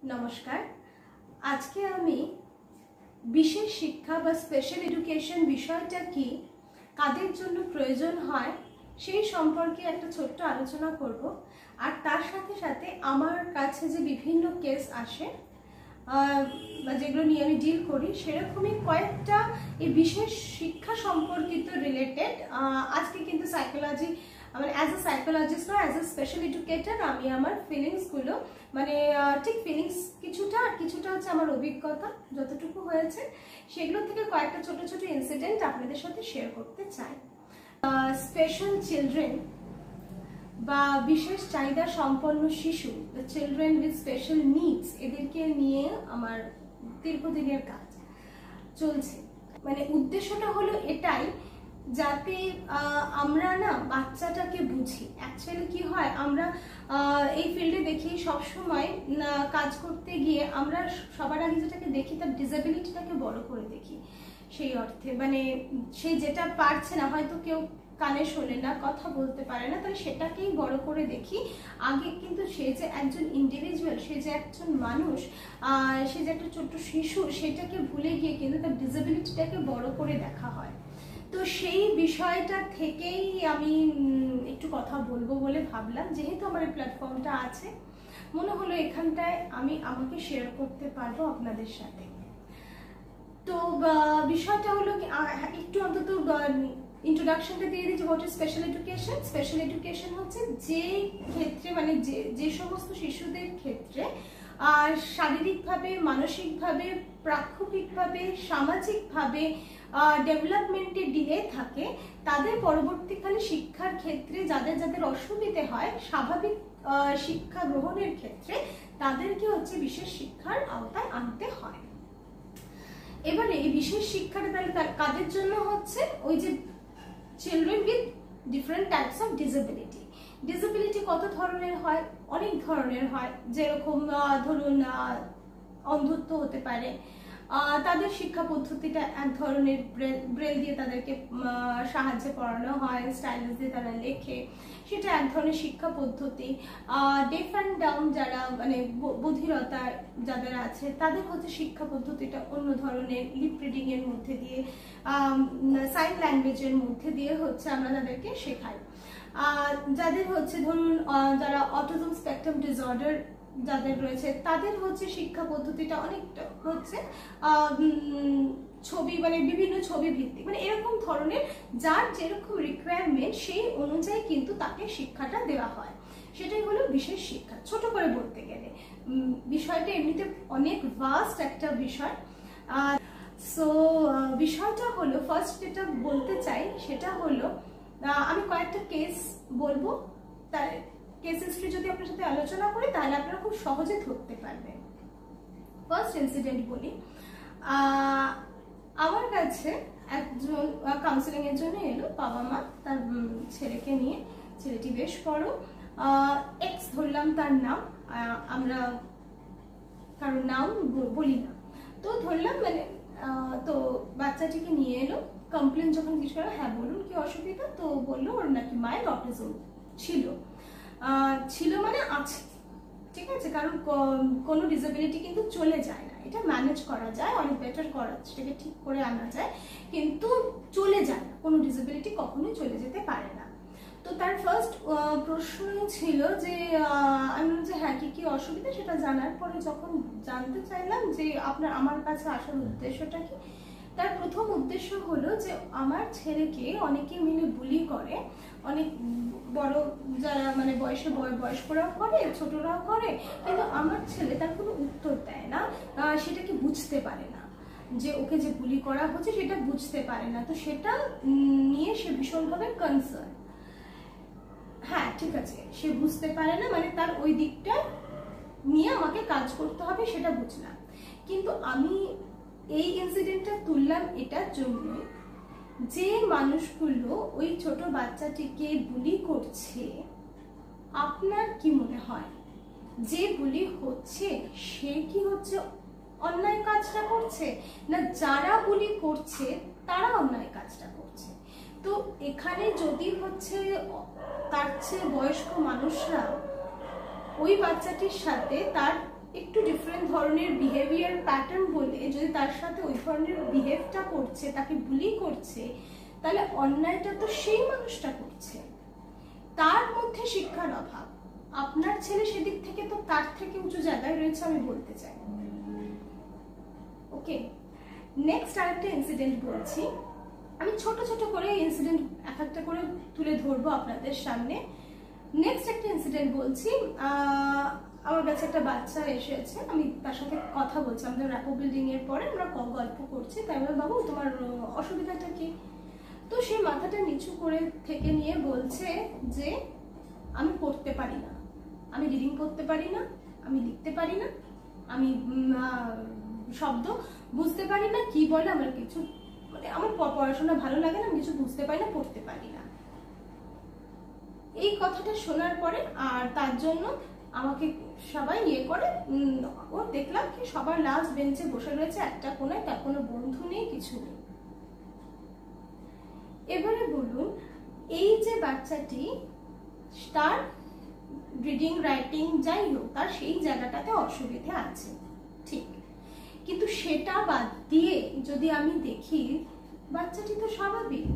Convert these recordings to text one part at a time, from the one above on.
नमस्कार। आज के आमी विशेष शिक्षा बा स्पेशल एडुकेशन विषयटा कि कादेर जोन्नो प्रयोजन हय सेई सम्पर्के एकटा छोट्ट आलोचना करब और तार साथे साथे आमार काछे जे विभिन्न केस आसे जेगुलो निये आमी डिल करी सेरकमई कयेकटा এই विशेष शिक्षा सम्पर्कित रिलेटेड आज के किन्तु साइकोलॉजी মানে অ্যাজ এ সাইকোলজিস্ট বা অ্যাজ এ স্পেশাল এডুকেটর আমি আমার ফিলিংসগুলো মানে ঠিক ফিলিংস কিছুটা আর কিছুটা হচ্ছে আমার অভিজ্ঞতা যতটুকু হয়েছে সেগুলো থেকে কয়েকটা ছোট ছোট ইনসিডেন্ট আপনাদের সাথে শেয়ার করতে চাই। স্পেশাল চিলড্রেন বা বিশেষ চাহিদা সম্পন্ন শিশু, চিলড্রেন উইথ স্পেশাল নিডস, এদেরকে নিয়ে আমার দীর্ঘদিনের কাজ চলছে। মানে উদ্দেশ্যটা হলো এটাই যাতে আমরা না বাচ্চাটাকে বুঝি। অ্যাকচুয়ালি কি হয়, আমরা এই ফিল্ডে দেখি সব সময় কাজ করতে গিয়ে আমরা সবার আগে যেটাকে দেখি তার ডিসেবিলিটিটাকে বড় করে দেখি। সেই অর্থে মানে সে যেটা পারছে না, হয়তো কেউ কানে শোনে না, কথা বলতে পারে না, তাহলে সেটাকেই বড় করে দেখি আগে। কিন্তু সে যে একজন ইন্ডিভিজুয়াল, সে যে একজন মানুষ, সে যে একটা ছোট্ট শিশু, সেটাকে ভুলে গিয়ে কিন্তু তার ডিসেবিলিটিটাকে বড় করে দেখা হয়। তো সেই বিষয়টা থেকেই আমি একটু কথা বলবো বলে ভাবলাম, যেহেতু আমার এই প্ল্যাটফর্মটা আছে মনে হলো এখানটায় আমি আমাকে শেয়ার করতে পারবো আপনাদের সাথে। তো বিষয়টা হলো একটু অন্তত ইন্ট্রোডাকশনটা দিয়ে দিচ্ছি। What is special education? Special education হচ্ছে যে ক্ষেত্রে মানে যে সমস্ত শিশুদের ক্ষেত্রে শারীরিকভাবে, মানসিকভাবে, প্রাক্ষিকভাবে, সামাজিকভাবে ডেভেলপমেন্টে ডিলে থাকে, তাদের পরবর্তীকালে শিক্ষার ক্ষেত্রে যাদের যাদের অসুবিধে হয় স্বাভাবিক শিক্ষা গ্রহণের ক্ষেত্রে, তাদেরকে হচ্ছে বিশেষ শিক্ষার আওতায় আনতে হয়। এবারে এই বিশেষ শিক্ষাটা তাহলে কাদের জন্য হচ্ছে? ওই যে children with different types of disability. Disability কত ধরনের হয়? অনেক ধরনের হয়। যেরকম ধরুন অন্ধত্ব হতে পারে, তাদের শিক্ষা পদ্ধতিটা এক ধরনের, ব্রেল দিয়ে তাদেরকে সাহায্যে পড়ানো হয়, স্টাইলাস দিয়ে তারা লেখে, সেটা এক ধরনের শিক্ষা পদ্ধতি। ডেফ অ্যান্ড ডাম্ব যারা মানে বধিরতা যাদের আছে তাদের হচ্ছে শিক্ষা পদ্ধতিটা অন্য ধরনের, লিপ রিডিং এর মধ্যে দিয়ে, সাইন ল্যাঙ্গুয়েজের মধ্যে দিয়ে হচ্ছে আমরা তাদেরকে শেখাই। যাদের হচ্ছে ধরুন যারা অটিজম স্পেকট্রাম ডিসঅর্ডার যাদের রয়েছে তাদের হচ্ছে শিক্ষা পদ্ধতিটা অনেকটা হচ্ছে ছবি, মানে বিভিন্ন ছবি ভিত্তিক, মানে এরকম ধরনের যার যেরকম রিকোয়ারমেন্ট সেই অনুযায়ী কিন্তু তাকে শিক্ষাটা দেওয়া হয়। সেটাই হলো বিশেষ শিক্ষা, ছোট করে বলতে গেলে। বিষয়টা এমনিতে অনেক ভাস্ট একটা বিষয়। সো বিষয়টা হলো, ফার্স্ট যেটা বলতে চাই সেটা হলো, আমি কয়েকটা কেস বলবো, তার কেস হিস্ট্রি যদি আপনার সাথে আলোচনা করি তাহলে আপনারা খুব সহজে ধরতে পারবেন। ফার্স্ট ইনসিডেন্ট বলি। আমার কাছে একজন কাউন্সিলিং এর জন্য এলো বাবা মা তার ছেলেকে নিয়ে। ছেলেটি বেশ বড়, এক্স ধরলাম তার নাম, আমরা কারোর নাম বলি না, তো ধরলাম। মানে তো বাচ্চাটিকে নিয়ে এলো। কমপ্লেন যখন জিজ্ঞেস করা, হ্যাঁ বলুন কি অসুবিধা, তো বললো ওর নাকি মায়ের অটিজম ছিল মানে আছে, ঠিক আছে, কারণ কোনো ডিসেবিলিটি কিন্তু চলে যায় না, এটা ম্যানেজ করা যায়, অনেক বেটার করা, সেটাকে ঠিক করে আনা যায়, কিন্তু চলে যায় না, কোনো ডিসেবিলিটি কখনোই চলে যেতে পারে না। তো তার ফার্স্ট প্রশ্ন ছিল যে আমি বললাম যে হ্যাঁ কি কি অসুবিধা, সেটা জানার পরে যখন জানতে চাইলাম যে আমার কাছে আসার উদ্দেশ্যটা কি, তার প্রথম উদ্দেশ্য হলো যে আমার ছেলেকে অনেকে মিলে বুলি করে, অনেক বড় যারা মানে বয়স্করাও করে, ছোটরাও করে, কিন্তু আমার ছেলে তার কোনো উত্তর দেয় না, সেটাকে বুঝতে পারে না যে ওকে যে বুলি করা হচ্ছে সেটা বুঝতে পারে না। তো সেটা নিয়ে সে ভীষণভাবে কনসার্ন। হ্যাঁ ঠিক আছে, সে বুঝতে পারে না, মানে তার ওই দিকটা নিয়ে আমাকে কাজ করতে হবে, সেটা বুঝলাম। কিন্তু আমি এই ইনসিডেন্টটা তুললাম এটার জন্য যে মানুষগুলো ওই ছোট বাচ্চাটিকে বুলি করছে, আপনার কি মনে হয় যে বুলি হচ্ছে সে কি হচ্ছে অন্যায় কাজটা করছে, না যারা বুলি করছে তারা অন্যায় কাজটা করছে? তো এখানে যদি হচ্ছে তার চেয়ে বয়স্ক মানুষরা ওই বাচ্চাটির সাথে তার একটু ডিফারেন্ট ধরনের বিহেভিয়ার প্যাটার্ন বলে যদি তার সাথে ওই ধরনের বিহেভটা করছে, তাকে বুলি করছে, তাহলে অন্যায়টা তো সেই মানুষটা করছে। তার মধ্যে শিক্ষার অভাব। আপনার ছেলে সেদিক থেকে তো তার থেকে উঁচু জায়গায় রয়েছে, আমি বলতে চাই। ওকে, নেক্সট আরেকটা ইনসিডেন্ট বলছি। আমি ছোট ছোট করে ইনসিডেন্ট এক একটা করে তুলে ধরবো আপনাদের সামনে। নেক্সট একটা ইনসিডেন্ট বলছি। আমার কাছে একটা বাচ্চা এসেছে, আমি তার সাথে কথা বলছি, আমাদের র্যাপো বিল্ডিং এর পরে আমরা গল্প করছি। তাই বলে, বাবু তোমার অসুবিধাটা কি? তো সে মাথাটা নিচু করে থেকে নিয়ে বলছে যে আমি পড়তে পারি না, আমি রিডিং করতে পারি না, আমি লিখতে পারি না, আমি শব্দ বুঝতে পারি না, কি বলে আমার কিছু, মানে আমার পড়াশোনা ভালো লাগে না, আমি কিছু বুঝতে পারি না, পড়তে পারি না। এই কথাটা শোনার পরে আর তার জন্য আমাকে সবাই ইয়ে করে, ও দেখলাম কি সবার লাস্ট বেঞ্চে বসে রয়েছে একটা কোনায়, তার কোনো বন্ধু নেই, কিছু নেই। এবারে বলুন, এই যে বাচ্চাটি, তার রিডিং রাইটিং যাই হোক, তার সেই জায়গাটাতে অসুবিধা আছে, ঠিক, কিন্তু সেটা বাদ দিয়ে যদি আমি দেখি বাচ্চাটি তো স্বাভাবিক,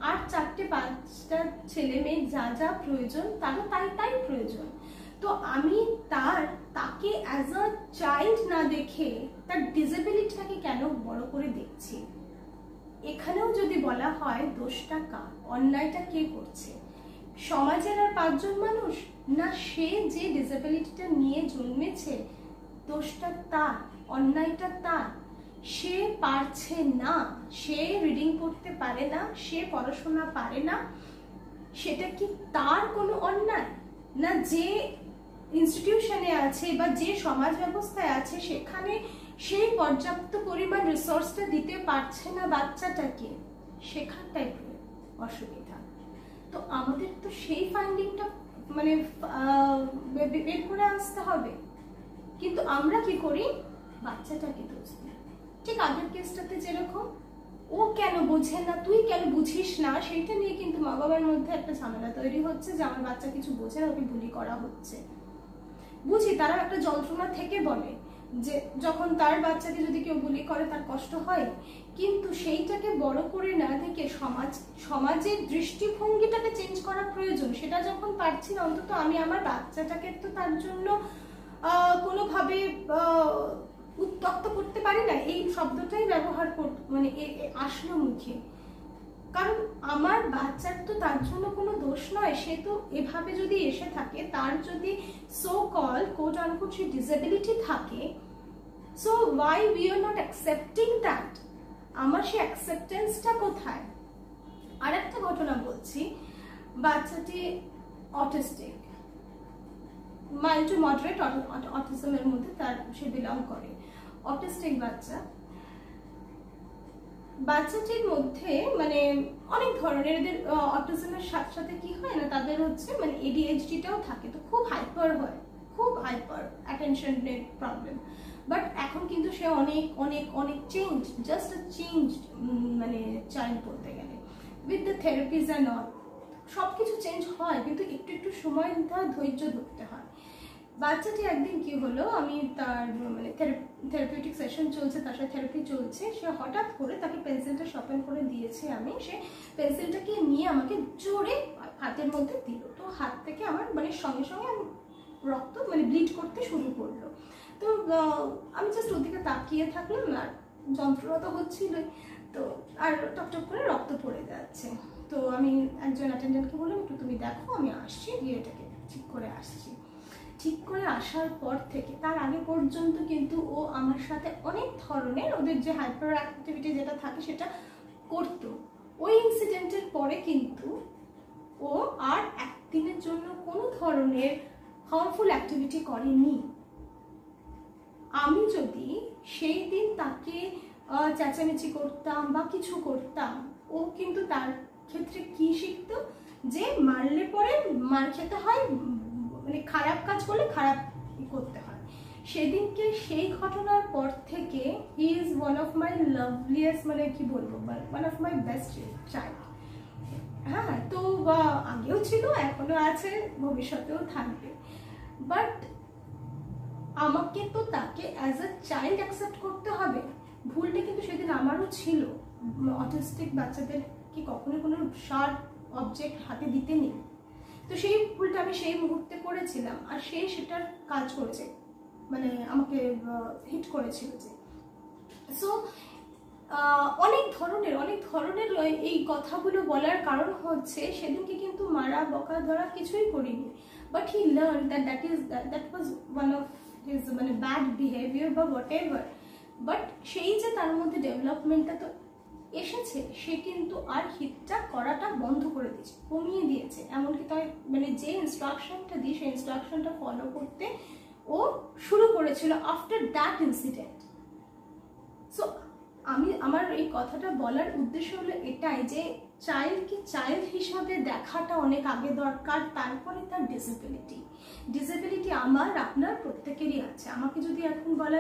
আর 4-5টা ছেলে মেয়ে যা যা প্রয়োজন তারও তাই প্রয়োজন। তো আমি তাকে অ্যাজ আ চাইল্ড না দেখে তার ডিসেবিলিটিটাকে কেন বড় করে দেখছি? এখানেও যদি বলা হয় দোষটা কার, অন্যায়টা কে করছে? সমাজের আর 5 জন মানুষ, না সে যে ডিসেবিলিটিটা নিয়ে জন্মেছে দোষটা তার, অন্যায়টা তার। সে পারছে না, সে রিডিং করতে পারে না, সে পড়াশোনা পারে না, সেটা কি তার কোনো অন্যায়? না যে ইনস্টিটিউশনে আছে বা যে সমাজ ব্যবস্থায় আছে সেখানে সেই পর্যাপ্ত পরিমাণ রিসোর্সটা দিতে পারছে না বাচ্চাটাকে, সেখানটাই অসুবিধা। তো আমাদের তো সেই ফাইন্ডিংটা মানে বের করে আসতে হবে। কিন্তু আমরা কি করি, বাচ্চাটাকে দোষ দিই। ঠিক আগের কেসটাতে যেরকম, ও কেন বোঝে না, তুই কেন বুঝিস না, সেইটা নিয়ে কিন্তু মা বাবার মধ্যে একটা ঝামেলা তৈরি হচ্ছে যে আমার বাচ্চা কিছু বোঝে না, ওকে বুলি করা হচ্ছে। বুঝি তারা একটা যন্ত্রণা থেকে বলে যে যখন তার বাচ্চাকে যদি কেউ বুলি করে তার কষ্ট হয়, কিন্তু সেইটাকে বড় করে না দেখে সমাজের দৃষ্টিভঙ্গিটাকে চেঞ্জ করা প্রয়োজন। সেটা যখন পারছি না, অন্তত আমি আমার বাচ্চাটাকে তো তার জন্য কোনোভাবে উত্তক্ত করতে পারি না, এই শব্দটাই ব্যবহার মানে আসলো মুখে। কারণ আমার বাচ্চার তো তার জন্য কোনো দোষ নয়, সে তো এভাবে যদি এসে থাকে, তার যদি সো কল কোট আনকোট সে ডিসেবিলিটি থাকে, so why we are not accepting that? আমার সেই অ্যাকসেপ্টেন্সটা কোথায়? আর একটা ঘটনা বলছি। বাচ্চাটি অটিস্টিক, মাইল্ড টু মডারেট অটিজমের মধ্যে সে বিলং করে। অটিস্টিক বাচ্চাটির মধ্যে মানে অনেক ধরনের, এদের অটিজমের সাথে সাথে কি হয় না, তাদের হচ্ছে মানে ADHDটাও থাকে, তো খুব হাইপার হয়, খুব হাইপার অ্যাটেনশনের প্রবলেম। বাট এখন কিন্তু সে অনেক অনেক অনেক চেঞ্জ, জাস্ট আ চেঞ্জ মানে চাইল্ড বলতে গেলে, উইথ দ্য থেরাপিজ অ্যান্ড অল সবকিছু চেঞ্জ হয়, কিন্তু একটু একটু সময় নিতে হয়, ধৈর্য ধরতে হয়। বাচ্চাটি একদিন কি হলো, আমি তার মানে থেরাপিউটিক সেশন চলছে, তার সাথে থেরাপি চলছে, সে হঠাৎ করে তাকে পেন্সিলটা শপেন করে দিয়েছে আমি, সে পেন্সিলটাকে নিয়ে আমাকে জোরে হাতের মধ্যে দিল। তো হাত থেকে আমার মানে সঙ্গে সঙ্গে রক্ত মানে ব্লিড করতে শুরু করলো। তো আমি জাস্ট ওদিকে তাকিয়ে থাকলাম, আর যন্ত্রণা তো হচ্ছিলই, তো আর টকটক করে রক্ত পড়ে যাচ্ছে। তো আমি একজন অ্যাটেন্ডেন্টকে বললাম, একটু তুমি দেখো, আমি আসছি, গিয়ে এটাকে ঠিক করে আসছি। ঠিক করে আসার পর থেকে তার আগে পর্যন্ত কিন্তু ও আমার সাথে অনেক ধরনের ওদের যে হাইপার অ্যাক্টিভিটি যেটা থাকে সেটা করতো। ওই ইনসিডেন্টের পরে কিন্তু ও আর একদিনের জন্য কোনো ধরনের হার্মফুল অ্যাক্টিভিটি করেনি। আমি যদি সেই দিন তাকে চেঁচামেচি করতাম বা কিছু করতাম, ও কিন্তু তার ক্ষেত্রে কি শিখতো, যে মারলে পরে মার খেতে হয়, মানে খারাপ কাজ করলে খারাপ করতে হয়। সেদিনকে সেই ঘটনার পর থেকে he is one of my loveliest, মানে কি বলবো, one of my best child. হ্যাঁ, তো আগেও ছিল, এখনো আছে, ভবিষ্যতেও থাকবে। বাট আমাকে তো তাকে অ্যাজ আ চাইল্ড অ্যাকসেপ্ট করতে হবে। ভুলটা কিন্তু সেদিন আমারও ছিল। অটিস্টিক বাচ্চাদের কি কখনো কোনো শার্প অবজেক্ট হাতে দিতে নেই, তো সেই ভুলটা আমি সেই মুহূর্তে করেছিলাম, আর সে সেটার কাজ করেছে, মানে আমাকে হিট করেছিল। যে সো অনেক ধরনের এই কথাগুলো বলার কারণ হচ্ছে সেদিনকে কিন্তু মারা বকা ধরা কিছুই করিনি, but he learn that was one of his মানে ব্যাড বিহেভিয়ার বা হোয়াট এভার। বাট সেই যে তার মধ্যে ডেভেলপমেন্টটা তো এসেছে, সে কিন্তু আর হিটটা করাটা বন্ধ করে দিয়েছে, কমিয়ে দিয়েছে। এমনকি তাই মানে যে ইনস্ট্রাকশনটা দিই সেই ইনস্ট্রাকশনটা ফলো করতে ও শুরু করেছিল আফটার দ্যাট ইনসিডেন্ট। সো আমার এই কথাটা বলার উদ্দেশ্য হলো এটাই যে চাইল্ডকে চাইল্ড হিসাবে দেখাটা অনেক আগে দরকার, তারপরে তার ডিসেবিলিটি আমার আপনার প্রত্যেকেরই আছে। আমাকে যদি এখন বলে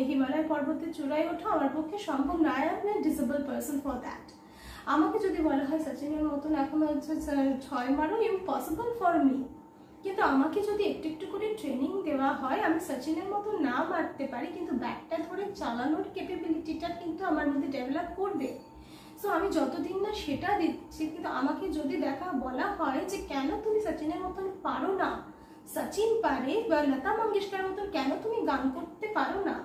হিমালয় পর্বতের চূড়ায় ওঠো, আমার পক্ষে সম্ভব না, I M A disable person for that. আমাকে যদি বলা হয় সচিনের মতন এখন হচ্ছে 6 মারো, ইম্পসিবল ফর মি, কিন্তু আমাকে যদি একটু একটু করে ট্রেনিং দেওয়া হয়, আমি সচিনের মতো না মারতে পারি, কিন্তু ব্যাটটা ধরে চালানোর ক্যাপাবিলিটিটা কিন্তু আমার মধ্যে ডেভেলপ করবে। সো আমি যতদিন না সেটা দিচ্ছি, কিন্তু আমাকে যদি বলা হয় যে কেন তুমি সচিনের মতন পারো না, সচিন পারে বা লতা মঙ্গেশকর মতন কেন তুমি গান করতে পারো না,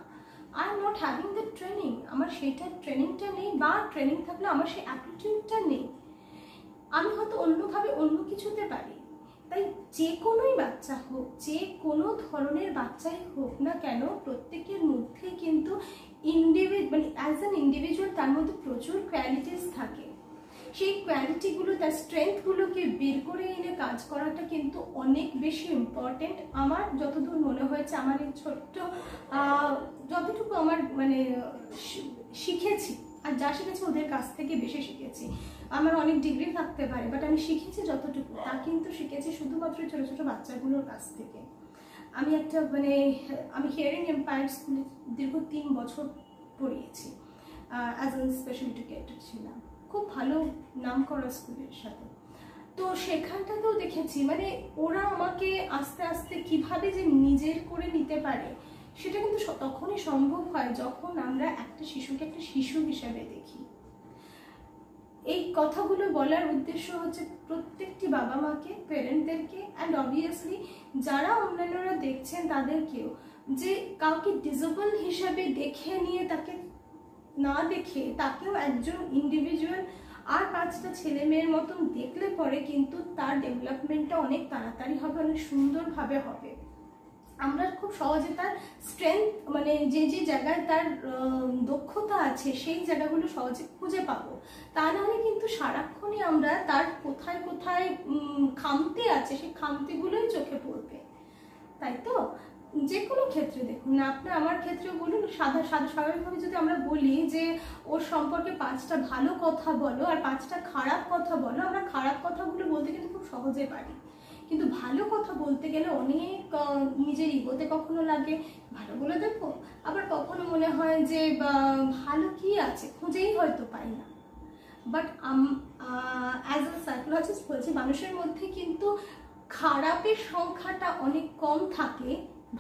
I am not having the training, আমার সেইটা ট্রেনিংটা নেই, বা ট্রেনিং থাকলে আমার সেই অ্যাটিটিউডটা নেই, আমি হয়তো অন্যভাবে অন্য কিছুতে পারি। তাই যে কোনোই বাচ্চা হোক, যে কোনো ধরনের বাচ্চাই হোক না কেন, প্রত্যেকের মধ্যে কিন্তু মানে অ্যাজ অ্যান ইন্ডিভিজুয়াল তার মধ্যে প্রচুর কোয়ালিটিস থাকে। সেই কোয়ালিটিগুলো, তার স্ট্রেংথগুলোকে বের করে এনে কাজ করাটা কিন্তু অনেক বেশি ইম্পর্টেন্ট। আমার যতদূর মনে হয়েছে, আমার এই ছোট্ট যতটুকু আমার মানে শিখেছি, আর যা শিখেছি ওদের কাছ থেকে বেশি শিখেছি। আমার অনেক ডিগ্রি থাকতে পারে, বাট আমি শিখেছি যতটুকু, তা কিন্তু শিখেছি শুধুমাত্র ছোটো ছোটো বাচ্চাগুলোর কাছ থেকে। আমি একটা মানে আমি হিয়ারিং এম্পায়ার স্কুলে দীর্ঘ 3 বছর পড়িয়েছি, অ্যাজ এ স্পেশাল এডুকেটর ছিলাম, খুব ভালো নাম করা স্কুলের সাথে। তো সেখানটাতেও দেখেছি মানে ওরা আমাকে আস্তে আস্তে কিভাবে যে নিজের করে নিতে পারে, সেটা কিন্তু তখনই সম্ভব হয় যখন আমরা একটা শিশুকে একটা শিশু হিসাবে দেখি। এই কথাগুলো বলার উদ্দেশ্য হচ্ছে প্রত্যেকটি বাবা মাকে, প্যারেন্টদেরকে, অ্যান্ড অবভিয়াসলি যারা অন্যান্যরা দেখছেন তাদেরকেও, যে কাউকে ডিসেবল হিসাবে দেখে নিয়ে তাকে না দেখে তাকেও একজন ইন্ডিভিজুয়াল আর 5টা ছেলে মেয়ের মতন দেখলে পরে কিন্তু তার ডেভেলপমেন্টটা অনেক তাড়াতাড়ি হবে, অনেক সুন্দরভাবে হবে। আমরা খুব সহজে তার স্ট্রেংথ মানে যে যে জায়গায় তার দক্ষতা আছে সেই জায়গাগুলো সহজে খুঁজে পাবো। তা নাহলে কিন্তু সারাক্ষণই আমরা তার কোথায় কোথায় খামতি আছে সেই খামতিগুলোই চোখে পড়বে, তাই তো? যে কোনো ক্ষেত্রে দেখুন না, আপনার আমার ক্ষেত্রেও বলুন, স্বাভাবিকভাবে যদি আমরা বলি যে ওর সম্পর্কে 5টা ভালো কথা বলো আর 5টা খারাপ কথা বলো, আমরা খারাপ কথাগুলো বলতে কিন্তু খুব সহজে পারি, কিন্তু ভালো কথা বলতে গেলে অনেক নিজের ইগোতে কখনো লাগে, ভালো বলে দেখো, আবার কখনো মনে হয় যে ভালো কি আছে খুঁজেই হয়তো পাই না। বাট অ্যাজ আ সাইকোলজিস্ট বলছি, মানুষের মধ্যে কিন্তু খারাপের সংখ্যাটা অনেক কম থাকে,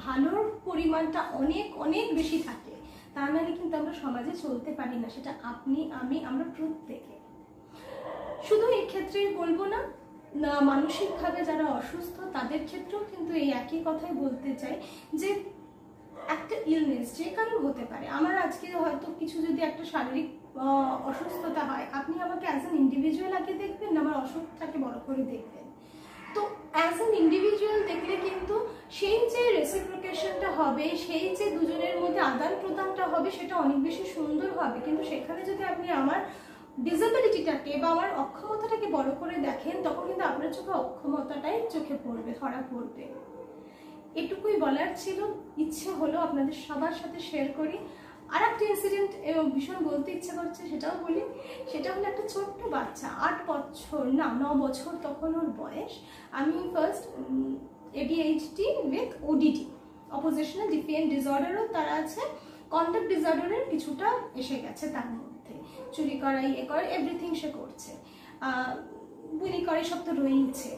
ভালোর পরিমাণটা অনেক অনেক বেশি থাকে। তার মানে কিন্তু আমরা সমাজে চলতে পারি না, সেটা আপনি আমি আমরা প্রত্যেকে। শুধু এই ক্ষেত্রেই বলবো না, মানসিকভাবে যারা অসুস্থ তাদের ক্ষেত্রেও কিন্তু এই একই কথাই বলতে চাই, যে একটা ইলনেস যে কারণ হতে পারে। আমার আজকে হয়তো কিছু যদি একটা শারীরিক অসুস্থতা হয়, আপনি আমাকে অ্যাজ অ্যান ইন্ডিভিজুয়াল আগে দেখবেন না আমার অসুখটাকে বড় করে দেখবেন। তো অ্যাজ অ্যান ইন্ডিভিজুয়াল দেখলে কিন্তু সেই যে রেসিপ্রোকেশনটা হবে, সেই যে দুজনের মধ্যে আদান প্রদানটা হবে, সেটা অনেক বেশি সুন্দর হবে। কিন্তু সেখানে যদি আপনি আমার ডিসেবিলিটিটাকে বা আমার অক্ষমতাটাকে বড় করে দেখেন, তখন কিন্তু আপনার চোখে অক্ষমতাটাই চোখে পড়বে, ধরা পড়বে। এটুকুই বলার ছিল, ইচ্ছে হলো আপনাদের সবার সাথে শেয়ার করি। আর একটা ইনসিডেন্ট ভীষণ বলতে ইচ্ছে করছে, সেটাও বলি। সেটা হলো একটা ছোট্ট বাচ্চা, 8 বছর না 9 বছর তখন ওর বয়স। আমি first ADHD with ODD, oppositional ডিফিয়েন্ট ডিসঅর্ডারও তার আছে, কন্ডাক্ট ডিসঅর্ডারের কিছুটা এসে গেছে তার মধ্যে, চুরি করা, ইয়ে করে, এভরিথিং সে করছে, বুলি করে, সব তো রয়েইছে।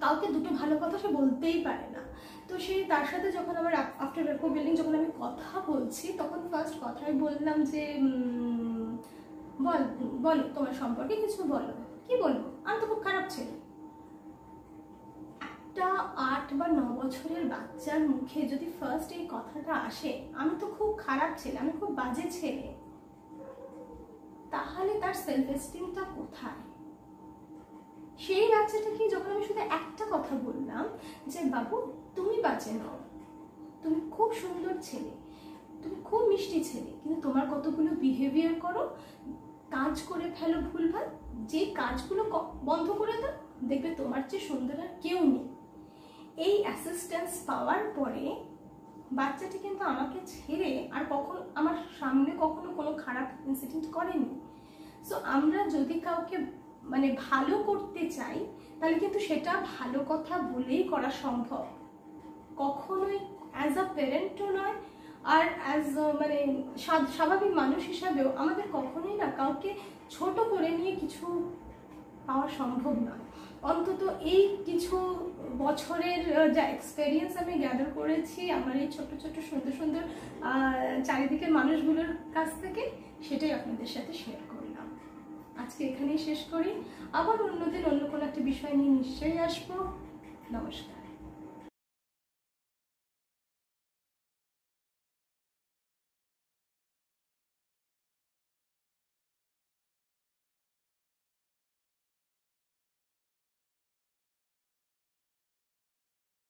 কাউকে দুটো ভালো কথা সে বলতেই পারে না। তো সেই তার সাথে যখন আমার আফটার রেপো বিল্ডিং যখন আমি কথা বলছি, তখন ফার্স্ট কথাই বললাম যে বলো তোমার সম্পর্কে কিছু বলো। কি বলবো, আমি তো খুব খারাপ ছেলে। একটা 8 বা 9 বছরের বাচ্চার মুখে যদি ফার্স্ট এই কথাটা আসে, আমি তো খুব খারাপ ছেলে, আমি খুব বাজে ছেলে, তাহলে তার সেলফ এস্টিমটা কোথায়? সেই বাচ্চাটাকে যখন আমি শুধু একটা কথা বললাম যে বাবু তুমি বাজে নও, তুমি খুব সুন্দর ছেলে, তুমি খুব মিষ্টি ছেলে, কিন্তু তোমার কতগুলো বিহেভিয়ার করো, কাজ করে ফেলো ভুলভাল, যে কাজগুলো বন্ধ করে দাও, দেখবে তোমার চেয়ে সুন্দর আর কেউ নেই। এই অ্যাসিস্ট্যান্স পাওয়ার পরে বাচ্চাটি কিন্তু আমাকে ছেড়ে আর কখনো আমার সামনে কখনো কোনো খারাপ ইনসিডেন্ট করেনি। সো আমরা যদি কাউকে মানে ভালো করতে চাই, তাহলে কিন্তু সেটা ভালো কথা বলেই করা সম্ভব, কখনোই অ্যাজ আ প্যারেন্টও নয়, আর অ্যাজ মানে স্বাভাবিক মানুষ হিসাবেও আমাদের কখনোই না কাউকে ছোট করে নিয়ে কিছু পাওয়া সম্ভব নয়। অন্তত এই কিছু বছরের যা এক্সপেরিয়েন্স আমি গ্যাদার করেছি আমার এই ছোট ছোট সুন্দর সুন্দর চারিদিকের মানুষগুলোর কাছ থেকে, সেটাই আপনাদের সাথে শেয়ার করলাম। আজকে এখানেই শেষ করি, আবার অন্যদিন অন্য কোনো একটা বিষয় নিয়ে নিশ্চয়ই আসবো। নমস্কার।